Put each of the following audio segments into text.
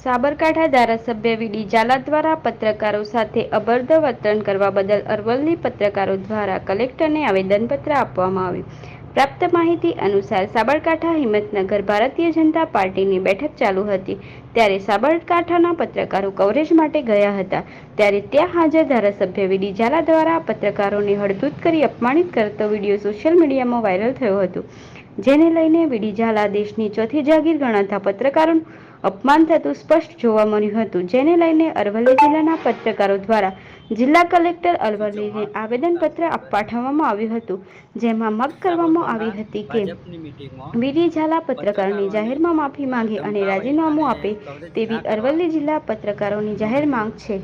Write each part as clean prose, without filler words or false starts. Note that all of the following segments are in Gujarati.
સાબરકાંઠા ધારાસભ્ય વીડી ઝાલા દ્વારા પત્રકારો સાથે અભદ્ર વર્તન કરવા બદલ અરવલ્લી પત્રકારો દ્વારા કલેક્ટરને આવેદનપત્ર આપવામાં આવ્યું। પ્રાપ્ત માહિતી અનુસાર સાબરકાંઠા હિંમતનગર ભારતીય જનતા પાર્ટીની બેઠક ચાલુ હતી ત્યારે સાબરકાંઠાના પત્રકારો કવરેજ માટે ગયા હતા ત્યારે ત્યાં હાજર ધારાસભ્ય વીડી ઝાલા દ્વારા પત્રકારોને હળધૂત કરી અપમાનિત કરતો વિડીયો સોશિયલ મીડિયામાં વાયરલ થયો હતો, જેને લઈને વીડી ઝાલા દેશની ચોથી જાગીર ગણાતા પત્રકારોનું અપમાન થતું સ્પષ્ટ જોવા મળ્યું હતું, જેને લઈને અરવલ્લી જિલ્લાના પત્રકારો દ્વારા જિલ્લા કલેક્ટર અરવલ્લીને આવેદનપત્ર પાઠવવામાં આવ્યું હતું, જેમાં માંગ કરવામાં આવી હતી કે વીડી ઝાલા પત્રકારોની જાહેરમાં માફી માંગે અને રાજીનામું આપે તેવી અરવલ્લી જિલ્લા પત્રકારોની જાહેર માંગ છે।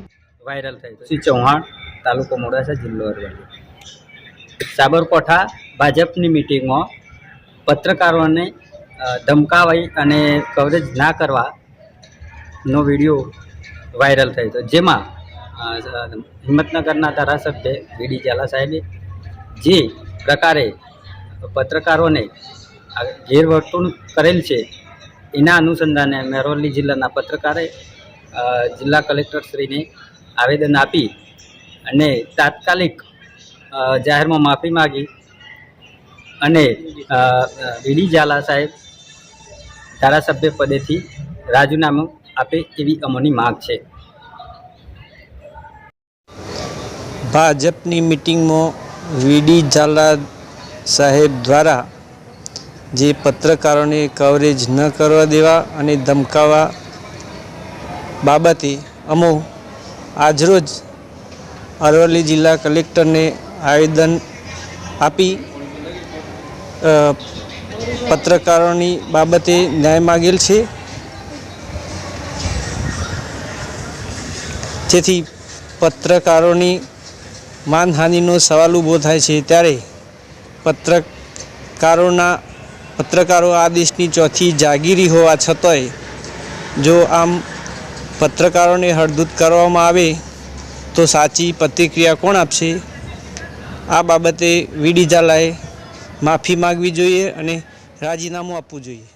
વાયરલ થઈ શ્રી ચૌહાણ તાલુકો મોડાસા જિલ્લો અરવલ્લી સાબરકાંઠા ભાજપની મીટિંગમાં પત્રકારોને ધમકાવી અને કવરેજ ના કરવાનો વિડીયો વાયરલ થયો હતો, જેમાં હિંમતનગરના ધારાસભ્ય વીડી ઝાલા સાહેબે જે પ્રકારે પત્રકારોને ગેરવર્તણૂક કરેલ છે એના અનુસંધાને અરવલ્લી જિલ્લાના પત્રકારે જિલ્લા કલેક્ટરશ્રીને આવેદન આપી અને તાત્કાલિક જાહેરમાં માફી માગી અને વીડી ઝાલા સાહેબ ધારાસભ્ય પદેથી રાજીનામું આપે એવી અમોની માંગ છે। ભાજપની મીટિંગમાં વીડી ઝાલા સાહેબ દ્વારા જે પત્રકારોને કવરેજ ન કરવા દેવા અને ધમકાવવા બાબતે અમો આજરોજ અરવલ્લી જિલ્લા કલેક્ટરને આવેદન આપી પત્રકારોની બાબતે ન્યાય માગેલ છે, જેથી પત્રકારોની માનહાનિનો સવાલ ઊભો થાય છે ત્યારે પત્રકારો આ દેશની ચોથી જાગીરી હોવા છતાંય જો આમ પત્રકારોને હળધૂત કરવામાં આવે તો સાચી પ્રતિક્રિયા કોણ આપશે? આ બાબતે વીડી ઝાલાએ માફી માગવી જોઈએ અને રાજીનામું આપવું જોઈએ।